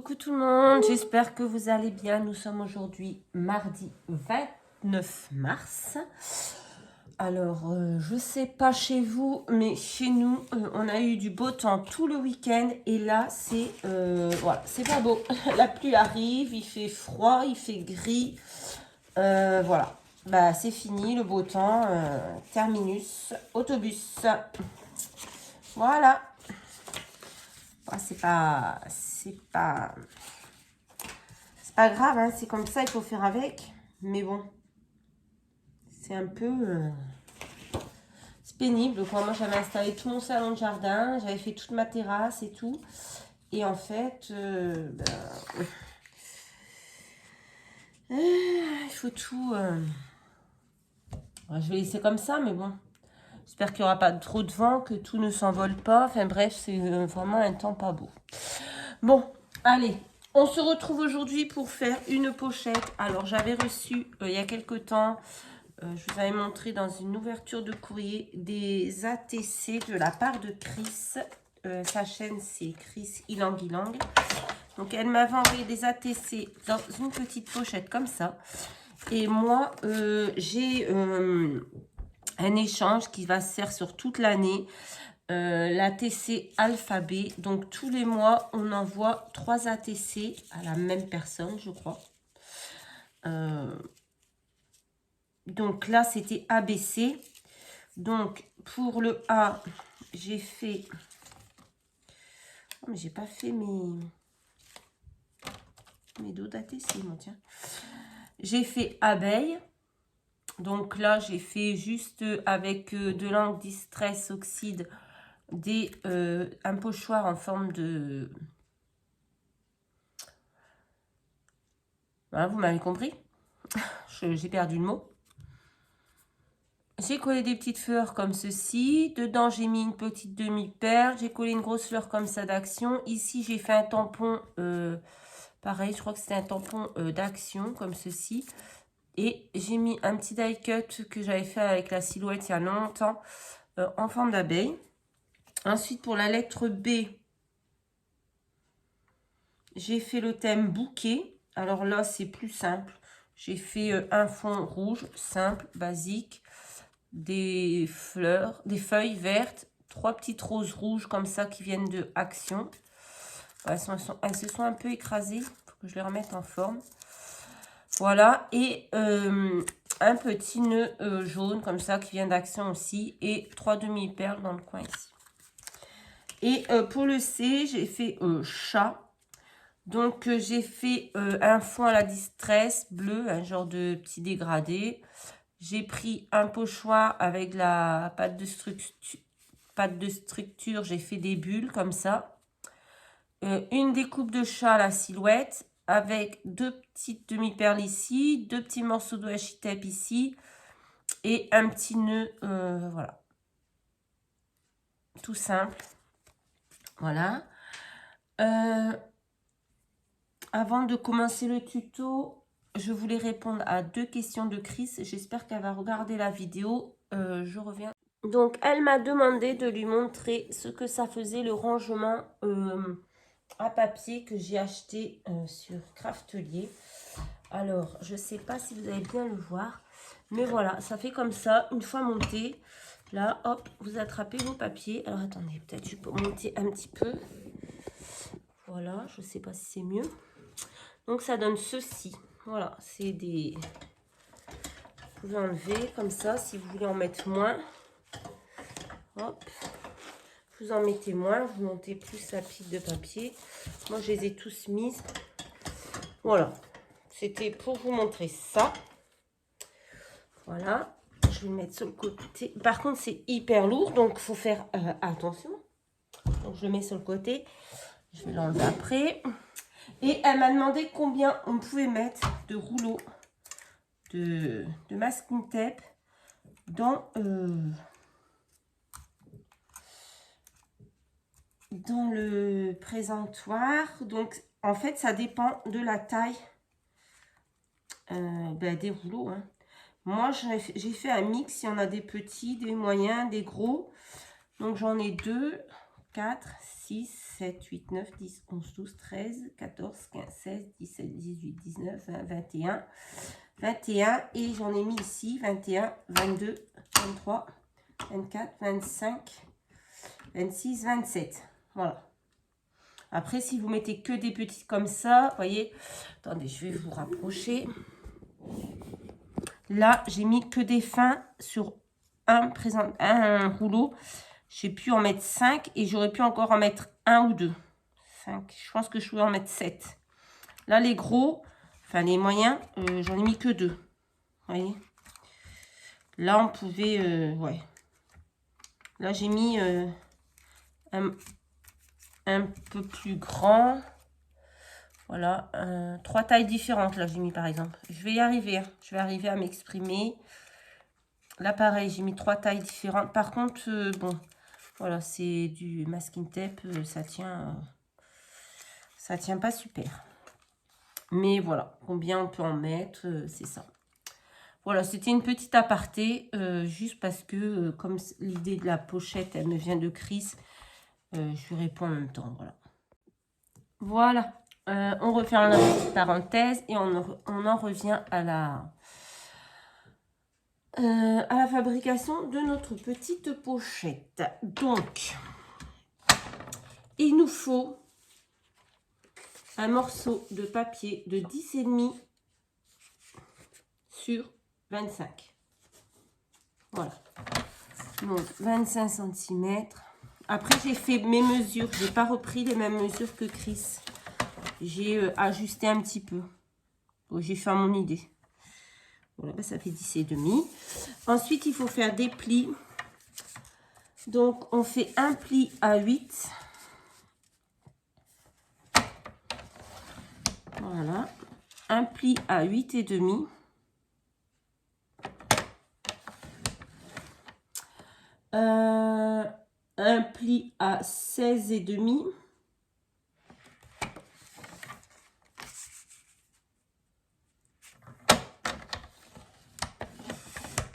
Coucou tout le monde, j'espère que vous allez bien. Nous sommes aujourd'hui mardi 29 mars. Alors, je sais pas chez vous, mais chez nous, on a eu du beau temps tout le week-end. Et là, c'est voilà, c'est pas beau. La pluie arrive, il fait froid, il fait gris. Voilà, bah, c'est fini le beau temps. Terminus, autobus. Voilà. C'est pas grave, hein, c'est comme ça, il faut faire avec. Mais bon, c'est un peu... c'est pénible, quoi. Moi, j'avais installé tout mon salon de jardin, j'avais fait toute ma terrasse et tout. Et en fait, il faut tout... je vais laisser comme ça, mais bon. J'espère qu'il n'y aura pas trop de vent, que tout ne s'envole pas. Enfin bref, c'est vraiment un temps pas beau. Bon, allez. On se retrouve aujourd'hui pour faire une pochette. Alors, j'avais reçu il y a quelques temps, je vous avais montré dans une ouverture de courrier, des ATC de la part de Chris. Sa chaîne, c'est Chris Ilang Ilang. Donc, elle m'avait envoyé des ATC dans une petite pochette comme ça. Et moi, j'ai un échange qui va se faire sur toute l'année. L'ATC alphabet, donc tous les mois on envoie 3 ATC à la même personne, je crois. Donc là c'était ABC. Donc pour le A, j'ai fait... Oh, mais j'ai pas fait mes dos d'ATC, moi, tiens. J'ai fait abeille. Donc là j'ai fait juste avec de l'encre Distress Oxyde un pochoir en forme de... Voilà, vous m'avez compris. J'ai perdu le mot. J'ai collé des petites fleurs comme ceci. Dedans, j'ai mis une petite demi-perle. J'ai collé une grosse fleur comme ça d'action. Ici, j'ai fait un tampon, pareil, je crois que c'était un tampon d'action comme ceci. Et j'ai mis un petit die cut que j'avais fait avec la silhouette il y a longtemps en forme d'abeille. Ensuite, pour la lettre B, j'ai fait le thème bouquet. Alors là, c'est plus simple. J'ai fait un fond rouge, simple, basique, des fleurs, des feuilles vertes, 3 petites roses rouges comme ça qui viennent de Action. Elles se sont un peu écrasées, faut que je les remette en forme. Voilà, et un petit nœud jaune comme ça qui vient d'Action aussi, et 3 demi-perles dans le coin ici. Et pour le C, j'ai fait chat. Donc, j'ai fait un fond à la distress bleu, un genre de petit dégradé. J'ai pris un pochoir avec la pâte de structure. J'ai fait des bulles comme ça. Une découpe de chat à la silhouette avec 2 petites demi-perles ici, 2 petits morceaux de washi tape ici et un petit nœud, voilà. Tout simple. Voilà. Avant de commencer le tuto, je voulais répondre à 2 questions de Chris. J'espère qu'elle va regarder la vidéo. Je reviens. Donc, elle m'a demandé de lui montrer ce que ça faisait le rangement à papier que j'ai acheté sur Craftelier. Alors, je ne sais pas si vous allez bien le voir. Mais voilà, ça fait comme ça. Une fois monté, là, hop, vous attrapez vos papiers. Alors, attendez, peut-être je peux monter un petit peu. Voilà, je ne sais pas si c'est mieux. Donc, ça donne ceci. Voilà, c'est des... Vous pouvez enlever comme ça, si vous voulez en mettre moins. Hop. Vous en mettez moins, vous montez plus la pile de papier. Moi, je les ai tous mises. Voilà. C'était pour vous montrer ça. Voilà. Je vais le mettre sur le côté. Par contre, c'est hyper lourd, donc il faut faire attention. Donc, je le mets sur le côté. Je vais l'enlever après. Et elle m'a demandé combien on pouvait mettre de rouleaux de masking tape dans le présentoir. Donc, en fait, ça dépend de la taille des rouleaux. Hein. Moi, j'ai fait un mix. Il y en a des petits, des moyens, des gros. Donc, j'en ai 2 4, 6, 7, 8, 9, 10, 11, 12, 13, 14, 15, 16, 17, 18, 19, 20, 21. 21 et j'en ai mis ici 21, 22, 23, 24, 25, 26, 27. Voilà. Après, si vous mettez que des petites comme ça, vous voyez, attendez, je vais vous rapprocher. Là, j'ai mis que des fins sur un rouleau. J'ai pu en mettre 5 et j'aurais pu encore en mettre 1 ou 2. 5, je pense que je pouvais en mettre 7. Là, les gros, enfin les moyens, j'en ai mis que 2. Vous voyez. Là, on pouvait, ouais. Là, j'ai mis un peu plus grand. Voilà, 3 tailles différentes, là, j'ai mis par exemple. Je vais y arriver, hein. Je vais arriver à m'exprimer. Là, pareil, j'ai mis 3 tailles différentes. Par contre, bon, voilà, c'est du masking tape, ça tient pas super. Mais voilà, combien on peut en mettre, c'est ça. Voilà, c'était une petite aparté, juste parce que, comme l'idée de la pochette, elle me vient de Chris, je lui réponds en même temps, voilà. Voilà, on referme la petite parenthèse et on en revient à la fabrication de notre petite pochette. Donc, il nous faut un morceau de papier de 10,5 sur 25. Voilà. Donc, 25 cm. Après, j'ai fait mes mesures. Je n'ai pas repris les mêmes mesures que Chris. J'ai ajusté un petit peu. J'ai fait à mon idée. Voilà, ben ça fait 10,5. Ensuite, il faut faire des plis. Donc, on fait un pli à 8. Voilà. Un pli à 8,5. Un pli à 16,5.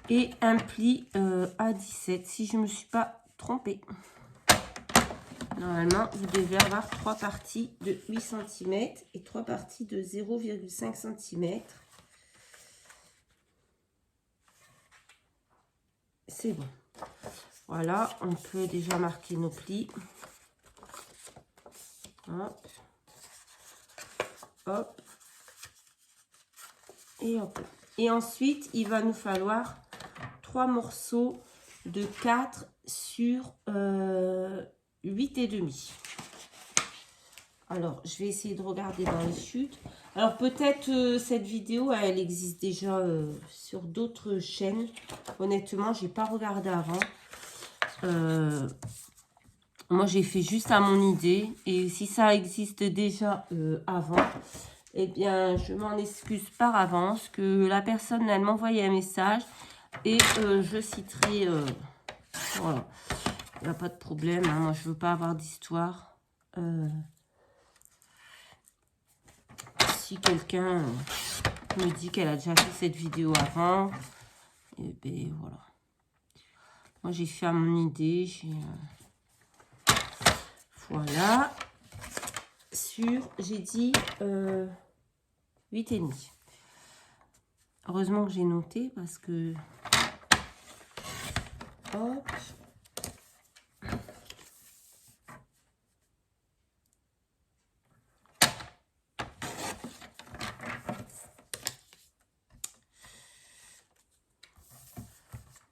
Et un pli à 17, si je ne me suis pas trompée. Normalement, vous devez avoir 3 parties de 8 cm et 3 parties de 0,5 cm. C'est bon. Voilà, on peut déjà marquer nos plis. Hop. Hop. Et hop. Et ensuite, il va nous falloir 3 morceaux de 4 sur 8,5. Alors, je vais essayer de regarder dans les chutes. Alors, peut-être cette vidéo, elle existe déjà sur d'autres chaînes. Honnêtement, je n'ai pas regardé avant. Moi, j'ai fait juste à mon idée. Et si ça existe déjà avant, eh bien, je m'en excuse par avance que la personne, elle m'envoyait un message. Et je citerai... voilà. Il n'y a pas de problème. Hein. Moi, je ne veux pas avoir d'histoire. Si quelqu'un me dit qu'elle a déjà fait cette vidéo avant, et ben voilà. Moi, j'ai fait à mon idée. Voilà. J'ai dit 8,5. Heureusement que j'ai noté parce que... Hop.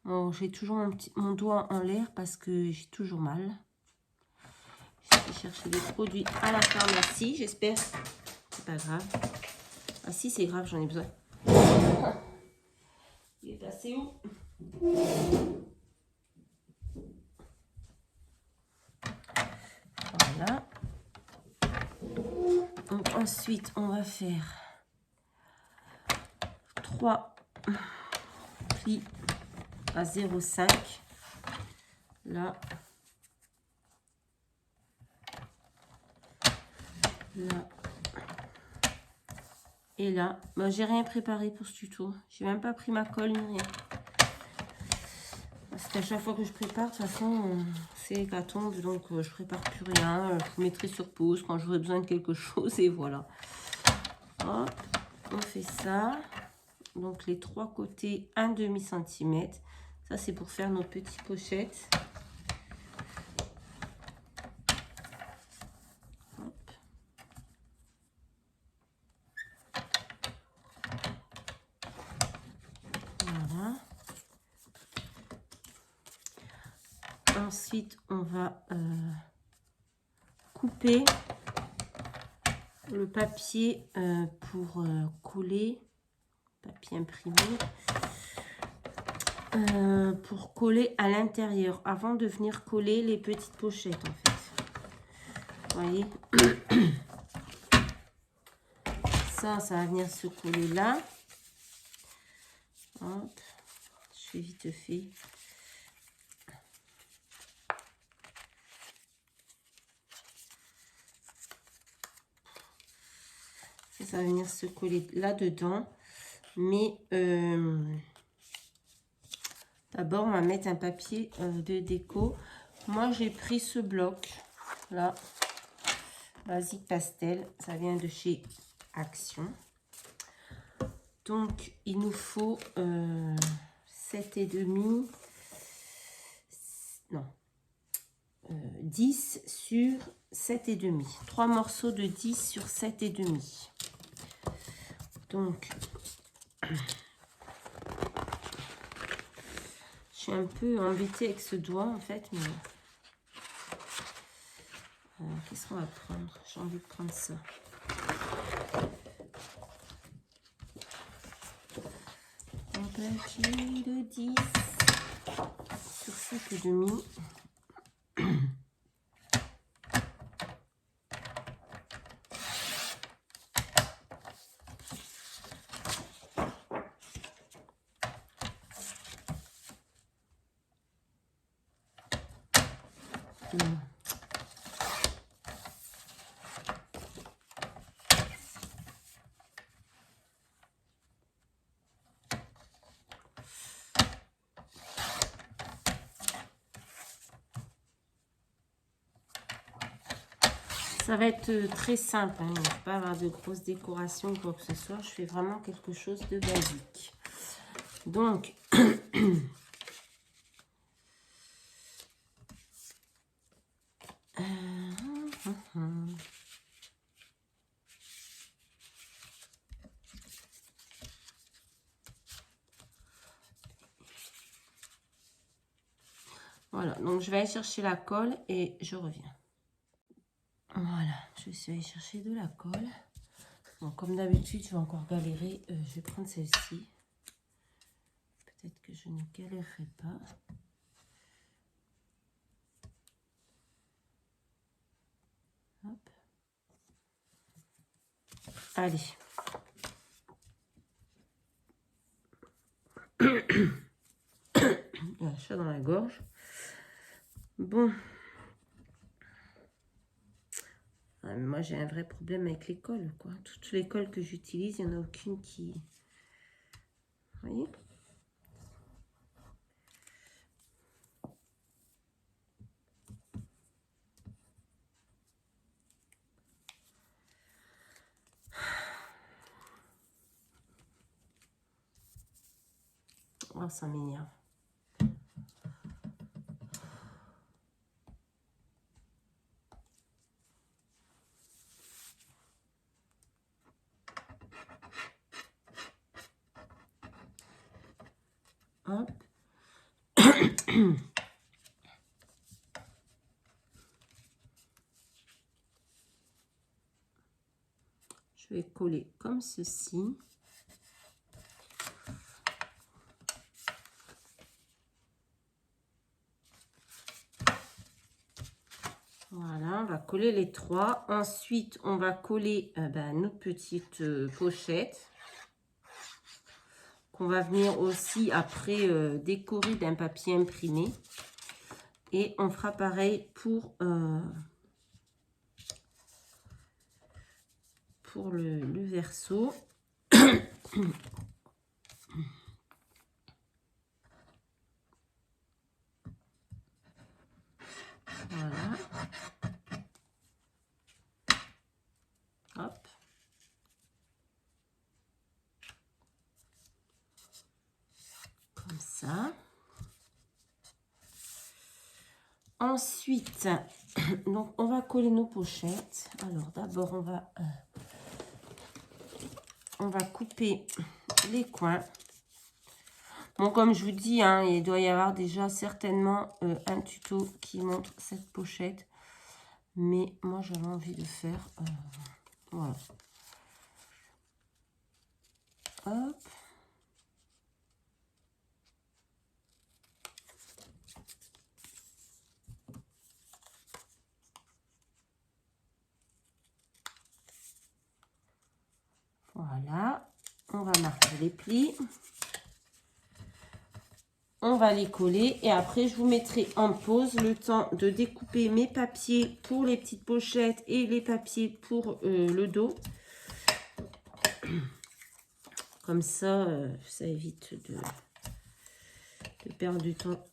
Bon, j'ai toujours mon doigt en l'air parce que j'ai toujours mal. Je vais chercher des produits à la pharmacie. J'espère. C'est pas grave. Ah si, c'est grave, j'en ai besoin. Il est passé où? Voilà. Donc ensuite, on va faire 3 plis à 0,5. Là. Là. Et là. Bah, j'ai rien préparé pour ce tuto. J'ai même pas pris ma colle ni rien. c'est à chaque fois que je prépare, de toute façon, c'est hécatombe, donc je prépare plus rien. Je vous mettrai sur pause quand j'aurai besoin de quelque chose et voilà. Hop, on fait ça. Donc les trois côtés, 1,5 cm. Ça, c'est pour faire nos petites pochettes. Hop. Voilà. Ensuite, on va couper le papier pour coller, papier imprimé, pour coller à l'intérieur avant de venir coller les petites pochettes en fait. Vous voyez, ça va venir se coller là. Hop, je fais vite fait. Ça va venir se coller là-dedans. Mais d'abord, on va mettre un papier de déco. Moi, j'ai pris ce bloc là, Basique Pastel. Ça vient de chez Action. Donc, il nous faut 7,5. Non. 10 sur 7,5. 3 morceaux de 10 sur 7,5. Donc, je suis un peu embêtée avec ce doigt en fait, mais qu'est-ce qu'on va prendre? J'ai envie de prendre ça. Un papier de 10 sur 7,5. Ça va être très simple, hein. Il ne va pas avoir de grosses décorations ou quoi que ce soit. Je fais vraiment quelque chose de basique. Donc, voilà, donc je vais aller chercher la colle et je reviens. Voilà, je suis allée chercher de la colle. Bon, comme d'habitude, je vais encore galérer. Je vais prendre celle-ci. Peut-être que je ne galérerai pas. Hop. Allez. Un chat dans la gorge. Bon. Moi, j'ai un vrai problème avec les colles, quoi. Toutes les colles que j'utilise, il n'y en a aucune qui... Vous voyez? Oh, ça m'énerve. Hop. Je vais coller comme ceci. Voilà, on va coller les trois. Ensuite, on va coller notre petite pochette. Qu'on va venir aussi après décorer d'un papier imprimé. Et on fera pareil pour le verso. Hop. Comme ça. Ensuite, donc on va coller nos pochettes. Alors d'abord on va couper les coins. Bon, comme je vous dis, hein, il doit y avoir déjà certainement un tuto qui montre cette pochette. Mais moi, j'avais envie de faire... voilà. Hop. Voilà. On va marquer les plis. On va les coller et après je vous mettrai en pause le temps de découper mes papiers pour les petites pochettes et les papiers pour le dos. Comme ça, ça évite de perdre du temps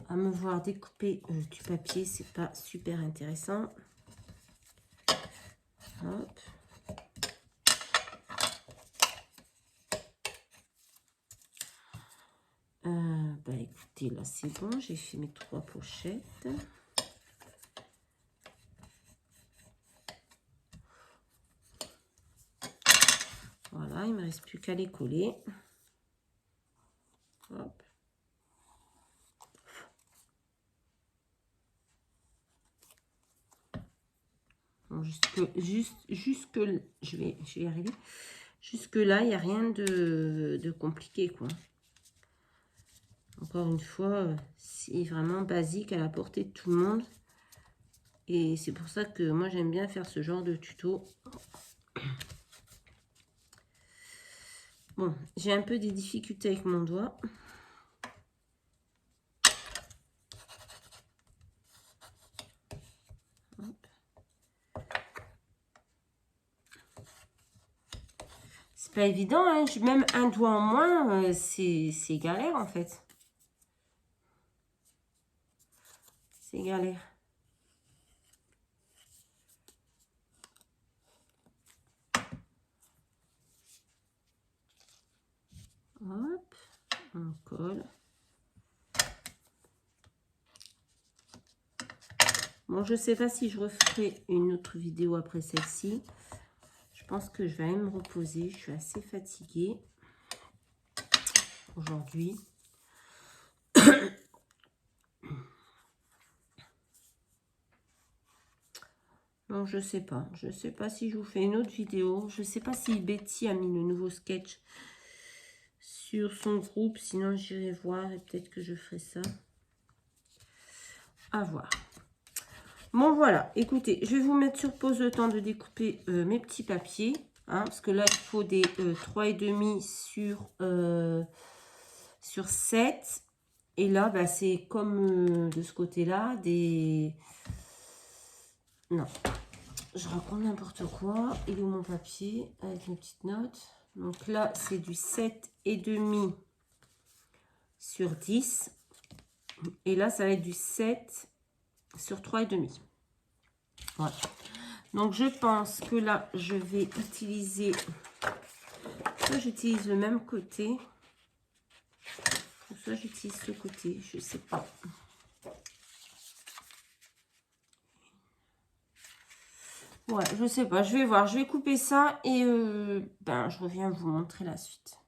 à me voir découper du papier. C'est pas super intéressant. Hop. Bah écoutez, là c'est bon, j'ai fait mes 3 pochettes. Voilà, il ne me reste plus qu'à les coller. Hop. Bon, jusque je vais y arriver. Jusque là, il n'y a rien de compliqué, quoi. Encore une fois, c'est vraiment basique à la portée de tout le monde. Et c'est pour ça que moi, j'aime bien faire ce genre de tuto. Bon, j'ai un peu des difficultés avec mon doigt. C'est pas évident, hein. Même un doigt en moins, c'est galère, en fait. C'est galère. Hop, on colle. Bon, je sais pas si je referai une autre vidéo après celle-ci. Je pense que je vais aller me reposer. Je suis assez fatiguée aujourd'hui. Donc, je sais pas. Je sais pas si je vous fais une autre vidéo. Je sais pas si Betty a mis le nouveau sketch sur son groupe. Sinon, j'irai voir et peut-être que je ferai ça. À voir. Bon, voilà. Écoutez, je vais vous mettre sur pause le temps de découper mes petits papiers. Hein, parce que là, il faut des 3,5 sur 7. Et là, bah, c'est comme de ce côté-là, des... Non, je raconte n'importe quoi. Il est où mon papier avec mes petites notes? Donc là, c'est du 7,5 sur 10. Et là, ça va être du 7 sur 3,5. Voilà. Donc, je pense que là, je vais utiliser... Soit j'utilise le même côté, soit j'utilise ce côté, je sais pas. Ouais, je sais pas, je vais voir, je vais couper ça et je reviens vous montrer la suite.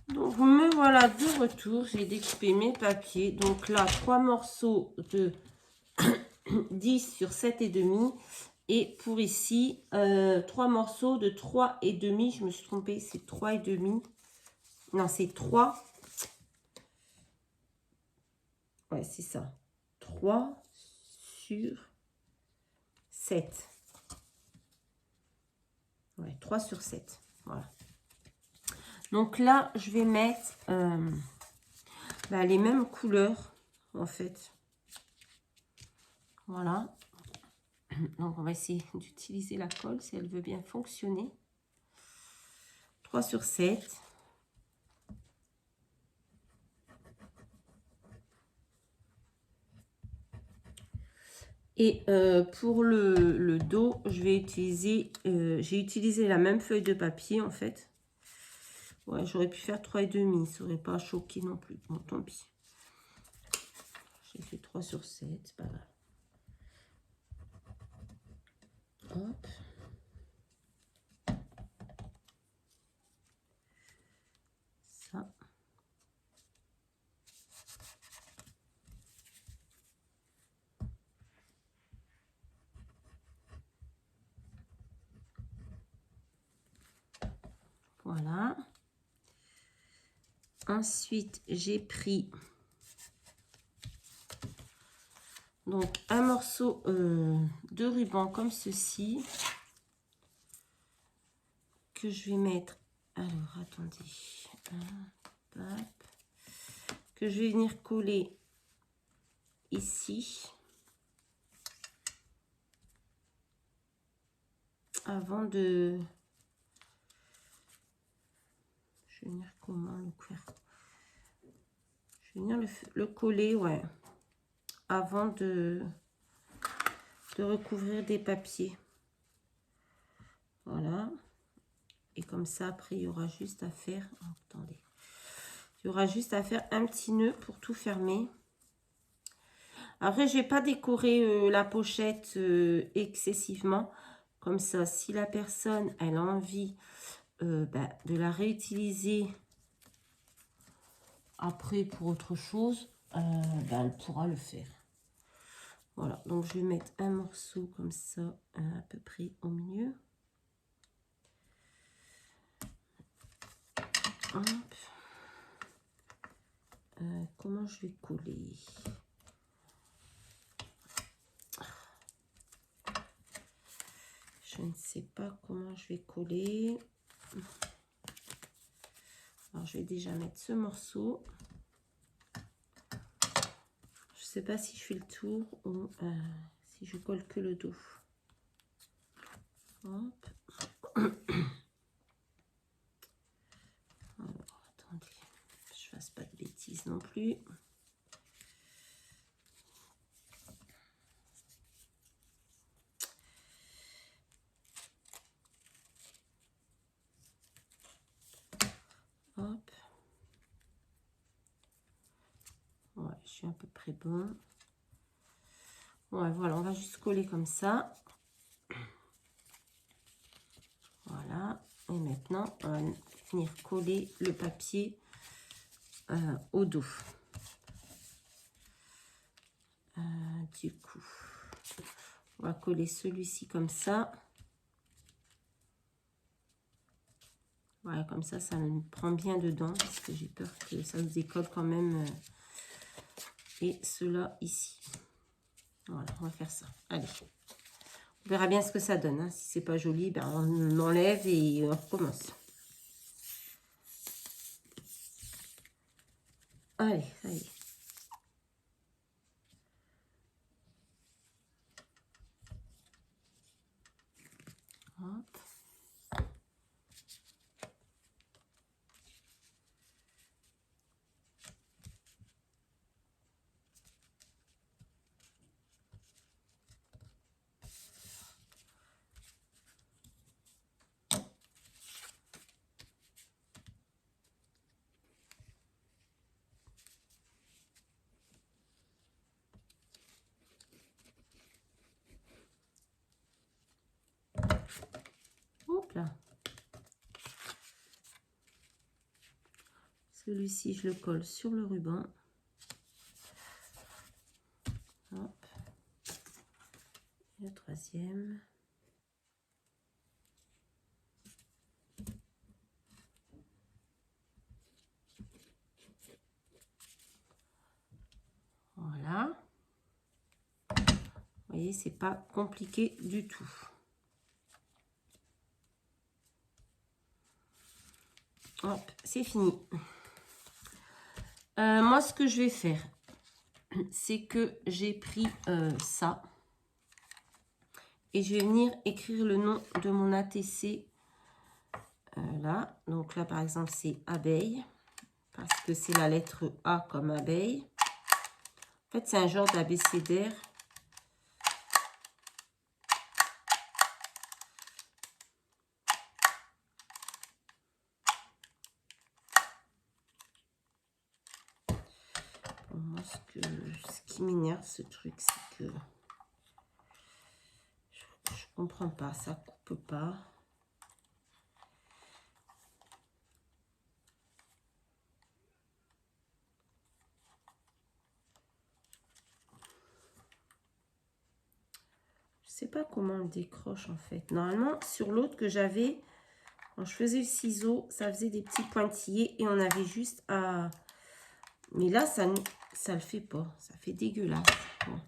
Donc me voilà de retour, j'ai découpé mes papiers. Donc là, 3 morceaux de 10 sur 7,5. Et pour ici, 3 morceaux de 3,5. Je me suis trompée, c'est 3,5. Non, c'est 3. Ouais, c'est ça. 3 sur 7. Ouais, 3 sur 7. Voilà. Donc là, je vais mettre les mêmes couleurs, en fait. Voilà. Donc, on va essayer d'utiliser la colle si elle veut bien fonctionner. 3 sur 7. Et pour le dos, je vais utiliser, j'ai utilisé la même feuille de papier en fait. Ouais, j'aurais pu faire 3,5, ça n'aurait pas choqué non plus. Bon, tant pis. J'ai fait 3 sur 7, c'est pas grave. Hop. Ça. Voilà. Ensuite, j'ai pris donc un morceau de ruban comme ceci que je vais mettre. Alors, attendez. Hop, que je vais venir coller ici avant de... Je vais venir comment le faire? Je vais venir le coller, ouais, avant de recouvrir des papiers. Voilà. Et comme ça, après, il y aura juste à faire... Oh, attendez. Il y aura juste à faire un petit nœud pour tout fermer. Après, je vais pas décorer la pochette excessivement. Comme ça, si la personne, elle a envie de la réutiliser après pour autre chose, elle pourra le faire. Voilà, donc je vais mettre un morceau comme ça, à peu près au milieu. Hop. Comment je vais coller? Je ne sais pas comment je vais coller. Alors, je vais déjà mettre ce morceau. Je ne sais pas si je fais le tour ou si je colle que le dos. Hop. Alors, attendez, je fasse pas de bêtises non plus. Hop. Ouais, je suis à peu près bon. Ouais, voilà, on va juste coller comme ça. Voilà. Et maintenant, on va venir coller le papier au dos. Du coup, on va coller celui-ci comme ça. Voilà, comme ça, ça me prend bien dedans parce que j'ai peur que ça se décolle quand même. Et cela ici. Voilà, on va faire ça. Allez. On verra bien ce que ça donne. Hein. Si c'est pas joli, ben on enlève et on recommence. Allez, allez. Hop. Hop là. Celui-ci, je le colle sur le ruban. Hop. Et le troisième. Voilà. Vous voyez, c'est pas compliqué du tout. Hop, c'est fini. Moi, ce que je vais faire, c'est que j'ai pris ça. Et je vais venir écrire le nom de mon ATC. Là. Donc là, par exemple, c'est abeille. Parce que c'est la lettre A comme abeille. En fait, c'est un genre d'abécédaire. Parce que ce qui m'énerve, ce truc, c'est que je comprends pas, ça coupe pas. Je sais pas comment on le décroche en fait. Normalement, sur l'autre que j'avais, quand je faisais le ciseau, ça faisait des petits pointillés et on avait juste à... Mais là, ça le fait pas. Ça fait dégueulasse. Bon.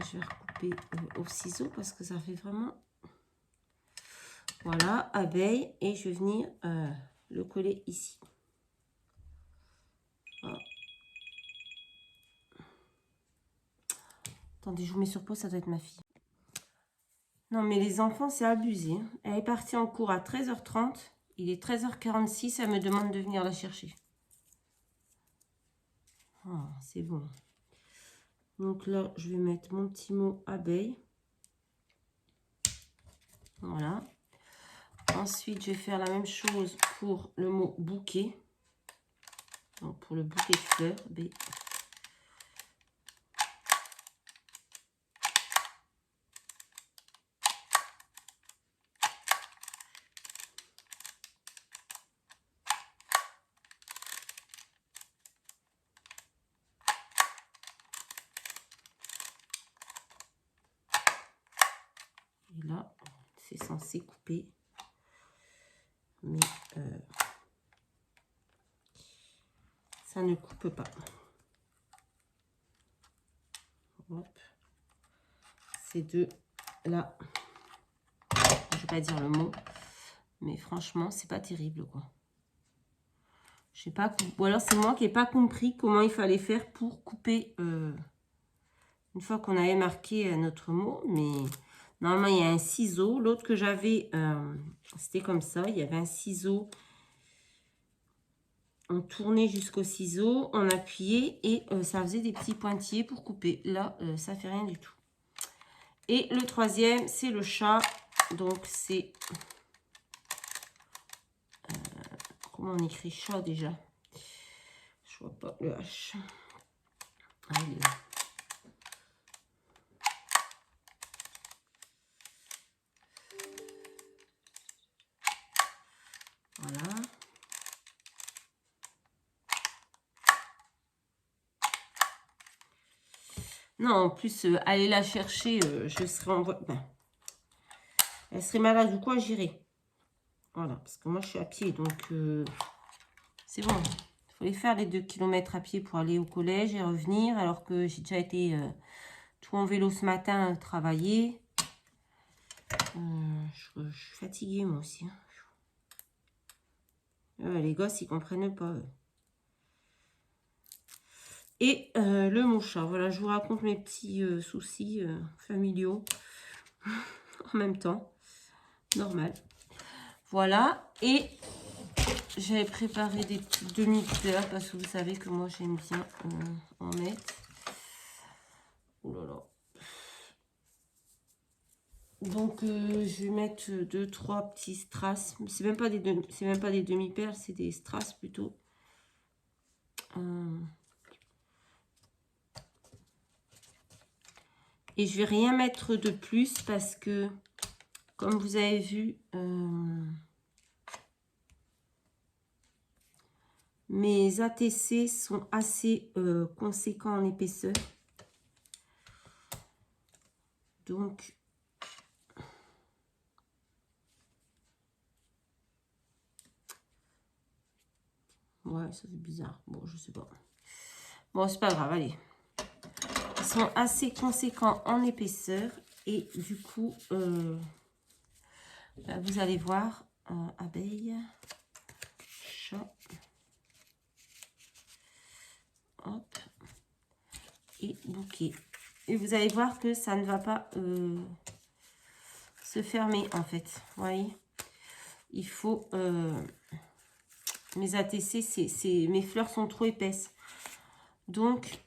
Je vais recouper au ciseau parce que ça fait vraiment... Voilà, abeille. Et je vais venir le coller ici. Voilà. Attendez, je vous mets sur pause, ça doit être ma fille. Non, mais les enfants, c'est abusé. Elle est partie en cours à 13h30. Il est 13h46, elle me demande de venir la chercher. Oh, c'est bon. Donc là, je vais mettre mon petit mot abeille. Voilà. Ensuite, je vais faire la même chose pour le mot bouquet. Donc, pour le bouquet de fleurs, B. Et là, c'est censé couper. Mais ça ne coupe pas. Hop. Ces deux là, je vais pas dire le mot, mais franchement, c'est pas terrible quoi. Je sais pas, ou alors c'est moi qui n'ai pas compris comment il fallait faire pour couper une fois qu'on avait marqué notre mot, mais normalement il y a un ciseau. L'autre que j'avais, c'était comme ça, il y avait un ciseau. On tournait jusqu'au ciseau, on appuyait et ça faisait des petits pointillés pour couper. Là, ça fait rien du tout. Et le troisième, c'est le chat. Donc, c'est... comment on écrit chat déjà? Je vois pas le H. Ah, il est là. Voilà. Non, en plus, aller la chercher, je serais en voie... Ben, elle serait malade ou quoi, j'irai. Voilà, parce que moi, je suis à pied, donc c'est bon. Il faut les faire les 2 km à pied pour aller au collège et revenir, alors que j'ai déjà été tout en vélo ce matin travailler. Je suis fatiguée, moi aussi. Les gosses, ils comprennent pas. Et le mot chat. Voilà, je vous raconte mes petits soucis familiaux en même temps. Normal. Voilà. Et j'avais préparé des petites demi-fleurs parce que vous savez que moi, j'aime bien en mettre. Oh là là. Donc, je vais mettre 2-3 petits strass. C'est même pas des demi-perles, c'est des strass plutôt. Et je vais rien mettre de plus parce que, comme vous avez vu, mes ATC sont assez conséquents en épaisseur. Donc, ouais, ça fait bizarre. Bon, je sais pas. Bon, c'est pas grave, allez. Ils sont assez conséquents en épaisseur. Et du coup, là, vous allez voir, abeille, chat, hop, et bouquet. Et vous allez voir que ça ne va pas se fermer, en fait. Vous voyez, il faut... mes ATC, mes fleurs sont trop épaisses. Donc,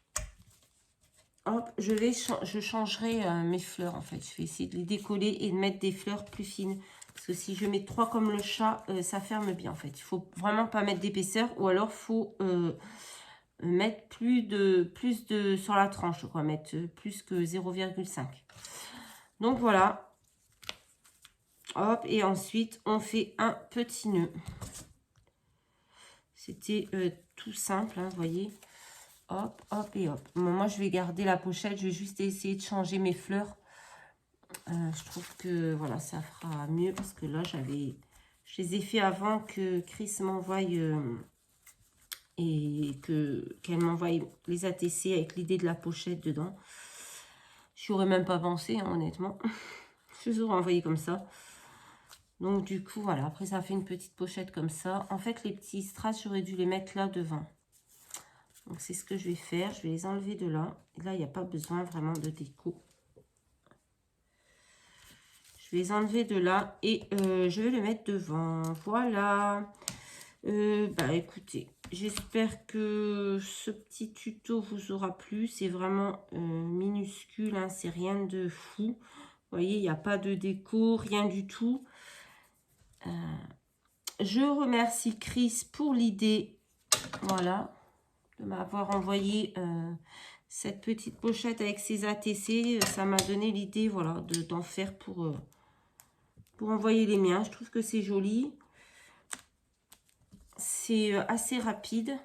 hop, je changerai mes fleurs, en fait. Je vais essayer de les décoller et de mettre des fleurs plus fines. Parce que si je mets 3 comme le chat, ça ferme bien, en fait. Il faut vraiment pas mettre d'épaisseur. Ou alors, il faut mettre plus de sur la tranche, quoi, mettre plus que 0,5. Donc voilà. Hop, et ensuite on fait un petit nœud. C'était tout simple, hein, vous voyez. Hop, hop et hop. Bon, moi je vais garder la pochette, je vais juste essayer de changer mes fleurs. Je trouve que voilà, ça fera mieux parce que là je les ai fait avant que Chris m'envoie et qu'elle m'envoie les ATC avec l'idée de la pochette dedans. Je n'aurais même pas pensé, hein, honnêtement. Je les aurais envoyés comme ça. Donc du coup, voilà. Après, ça fait une petite pochette comme ça. En fait, les petits strass, j'aurais dû les mettre là devant. Donc c'est ce que je vais faire. Je vais les enlever de là. Et là, il n'y a pas besoin vraiment de déco. Je vais les enlever de là et je vais les mettre devant. Voilà. Bah écoutez, j'espère que ce petit tuto vous aura plu. C'est vraiment minuscule, hein, c'est rien de fou. Vous voyez, il n'y a pas de déco, rien du tout. Je remercie Chris pour l'idée, voilà, de m'avoir envoyé cette petite pochette avec ses ATC. Ça m'a donné l'idée, voilà, d'en faire pour envoyer les miens. Je trouve que c'est joli. C'est assez rapide.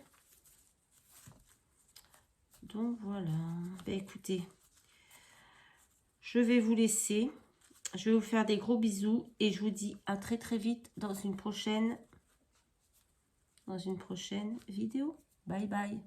Donc voilà. Ben, écoutez, je vais vous laisser. Je vais vous faire des gros bisous et je vous dis à très très vite dans une prochaine vidéo. Bye bye.